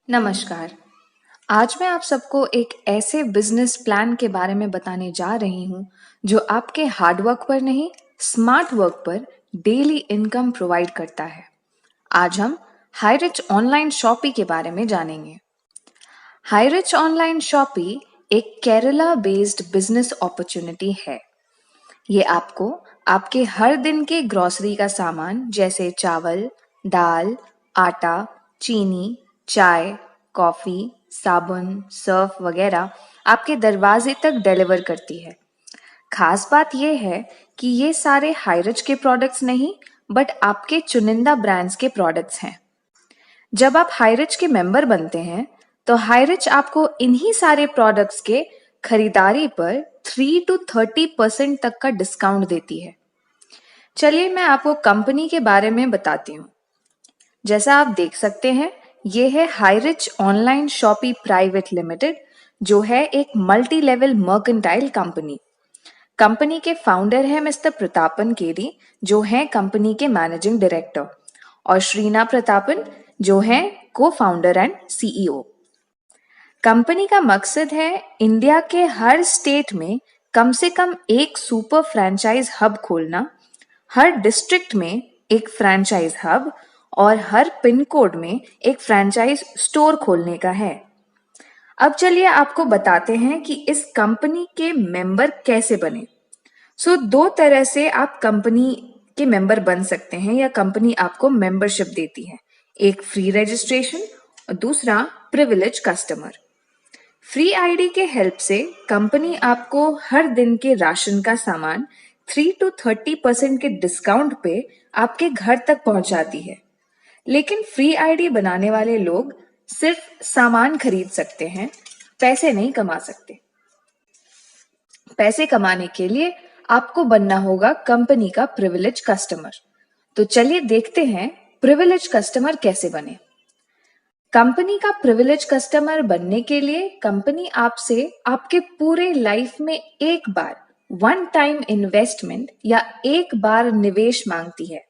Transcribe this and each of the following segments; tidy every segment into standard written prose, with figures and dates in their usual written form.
नमस्कार। आज मैं आप सबको एक ऐसे बिजनेस प्लान के बारे में बताने जा रही हूँ जो आपके हार्ड वर्क पर नहीं, स्मार्ट वर्क पर डेली इनकम प्रोवाइड करता है। आज हम हाईरिच ऑनलाइन शॉपी के बारे में जानेंगे। हाईरिच ऑनलाइन शॉपी एक केरला बेस्ड बिजनेस अपॉर्चुनिटी है। ये आपको आपके हर दिन के ग्रोसरी का सामान जैसे चावल, दाल, आटा, चीनी, चाय, कॉफी, साबुन, सर्फ वगैरह आपके दरवाजे तक डिलीवर करती है। खास बात यह है कि ये सारे हाईरिच के प्रोडक्ट्स नहीं, बट आपके चुनिंदा ब्रांड्स के प्रोडक्ट्स हैं। जब आप हाईरिच के मेंबर बनते हैं, तो हाईरिच आपको इन्हीं सारे प्रोडक्ट्स के खरीदारी पर 3 to 30% तक का डिस्काउंट देती है। चलिए मैं आपको कंपनी के बारे में बताती हूँ। जैसा आप देख सकते हैं, ये है Highrich online shoppe private limited, जो है एक multi level mercantile company. Company के फाउंडर है मिस्टर प्रतापन केरी, जो हैं कंपनी के मैनेजिंग डायरेक्टर, और श्रीना प्रतापन, जो हैं को फाउंडर एंड सीईओ। कंपनी का मकसद है इंडिया के हर स्टेट में कम से कम एक सुपर फ्रैंचाइज हब खोलना, हर डिस्ट्रिक्ट में एक फ्रैंचाइज हब और हर पिन कोड में एक फ्रैंचाइज स्टोर खोलने का है। अब चलिए आपको बताते हैं कि इस कंपनी के मेंबर कैसे बने। दो तरह से आप कंपनी के मेंबर बन सकते हैं या कंपनी आपको मेंबरशिप देती है। एक फ्री रजिस्ट्रेशन और दूसरा प्रिविलेज कस्टमर। फ्री आईडी के हेल्प से कंपनी आपको हर दिन के राशन का सामान 3 to 30% के डिस्काउंट पे आपके घर तक पहुंचाती है। लेकिन फ्री आईडी बनाने वाले लोग सिर्फ सामान खरीद सकते हैं, पैसे नहीं कमा सकते। पैसे कमाने के लिए आपको बनना होगा कंपनी का प्रिविलेज कस्टमर। तो चलिए देखते हैं प्रिविलेज कस्टमर कैसे बने। कंपनी का प्रिविलेज कस्टमर बनने के लिए कंपनी आपसे आपके पूरे लाइफ में एक बार वन टाइम इन्वेस्टमेंट या एक बार निवेश मांगती है।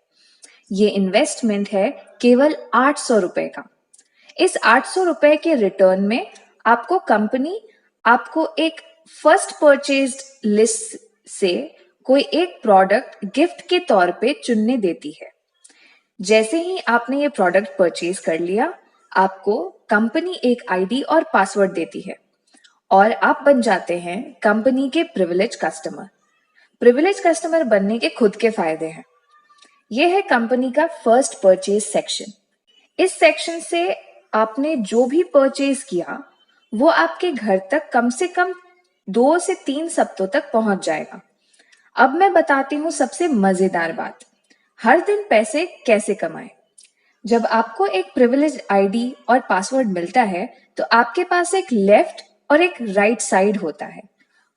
ये इन्वेस्टमेंट है केवल 800 रुपए का। इस 800 रुपए के रिटर्न में आपको कंपनी आपको एक फर्स्ट परचेज्ड लिस्ट से कोई एक प्रोडक्ट गिफ्ट के तौर पे चुनने देती है। जैसे ही आपने ये प्रोडक्ट परचेज कर लिया, आपको कंपनी एक आईडी और पासवर्ड देती है और आप बन जाते हैं कंपनी के प्रिविलेज कस्टमर। प्रिविलेज कस्टमर बनने के खुद के फायदे हैं। यह है कंपनी का फर्स्ट परचेज सेक्शन। इस सेक्शन से आपने जो भी परचेज किया वो आपके घर तक कम से कम 2 से 3 हफ्तों तक पहुंच जाएगा। अब मैं बताती हूँ सबसे मजेदार बात, हर दिन पैसे कैसे कमाएं। जब आपको एक प्रिविलेज आईडी और पासवर्ड मिलता है, तो आपके पास एक लेफ्ट और एक राइट साइड होता है।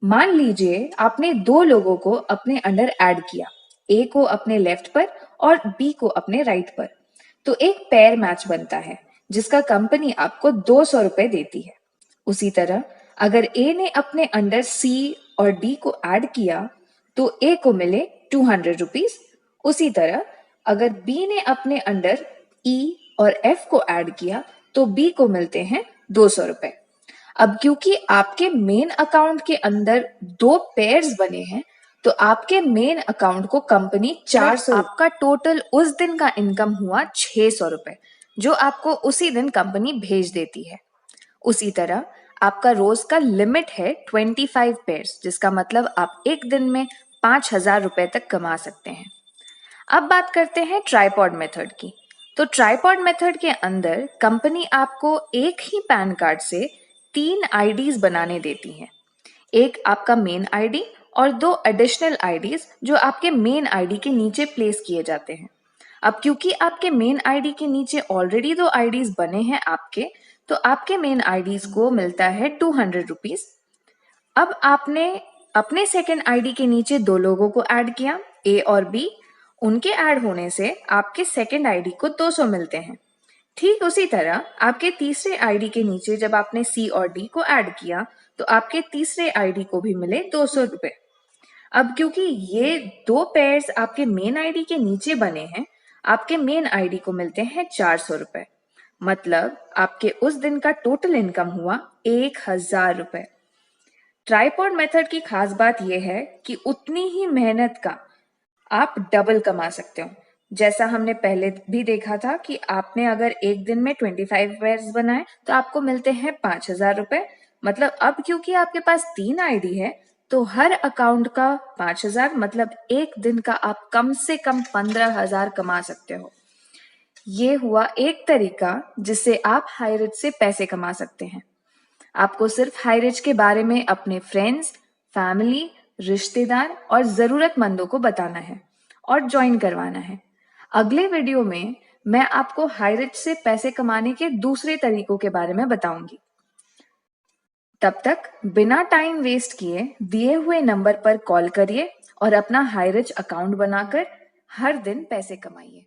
मान लीजिए आपने दो लोगों को अपने अंडर ऐड किया, ए को अपने लेफ्ट पर और बी को अपने राइट पर, तो एक पेयर मैच बनता है जिसका कंपनी आपको 200 रुपए देती है। उसी तरह अगर ए ने अपने अंडर सी और डी को ऐड किया तो ए को मिले 200 रुपीज। उसी तरह अगर बी ने अपने अंडर ई और एफ को ऐड किया तो बी को मिलते हैं 200 रुपए। अब क्योंकि आपके मेन अकाउंट के अंदर दो पेयर्स बने हैं, तो आपके मेन अकाउंट को कंपनी 400, आपका टोटल उस दिन का इनकम हुआ 600 रुपए, जो आपको उसी दिन कंपनी भेज देती है। उसी तरह आपका रोज का लिमिट है 25 पेयर्स, जिसका मतलब आप एक दिन में 5,000 रुपए तक कमा सकते हैं। अब बात करते हैं ट्राइपॉड मेथड की। तो ट्राइपॉड मेथड के अंदर कंपनी आपको एक ही पैन कार्ड से 3 आईडीज बनाने देती है। एक आपका मेन आईडी और दो एडिशनल आईडीज जो आपके मेन आईडी के नीचे प्लेस किए जाते हैं। अब क्योंकि आपके मेन आईडी के नीचे ऑलरेडी 2 आईडीज बने हैं आपके, तो आपके मेन आईडीज को मिलता है 200 रुपीज। अब आपने अपने सेकेंड आईडी के नीचे दो लोगों को ऐड किया, ए और बी। उनके ऐड होने से आपके सेकेंड आईडी को 200 मिलते हैं। ठीक उसी तरह आपके तीसरे आईडी के नीचे जब आपने सी और डी को ऐड किया, तो आपके तीसरे आईडी को भी मिले 200 रुपए। अब क्योंकि ये दो पेयर्स आपके मेन आईडी के नीचे बने हैं, आपके मेन आईडी को मिलते हैं 400 रुपए। मतलब आपके उस दिन का टोटल इनकम हुआ 1,000 रुपए। ट्राइपॉड मेथड की खास बात यह है कि उतनी ही मेहनत का आप डबल कमा सकते हो। जैसा हमने पहले भी देखा था कि आपने अगर एक दिन में 25 वेयर्स बनाए तो आपको मिलते हैं 5,000 रुपए। मतलब अब क्योंकि आपके पास 3 आईडी है तो हर अकाउंट का 5,000, मतलब एक दिन का आप कम से कम 15,000 कमा सकते हो। ये हुआ एक तरीका जिससे आप हाईरिच से पैसे कमा सकते हैं। आपको सिर्फ हाईरिच के बारे में अपने फ्रेंड्स, फैमिली, रिश्तेदार और जरूरतमंदों को बताना है और ज्वाइन करवाना है। अगले वीडियो में मैं आपको हाईरिच से पैसे कमाने के दूसरे तरीकों के बारे में बताऊंगी। तब तक बिना टाइम वेस्ट किए दिए हुए नंबर पर कॉल करिए और अपना हाईरिच अकाउंट बनाकर हर दिन पैसे कमाइए।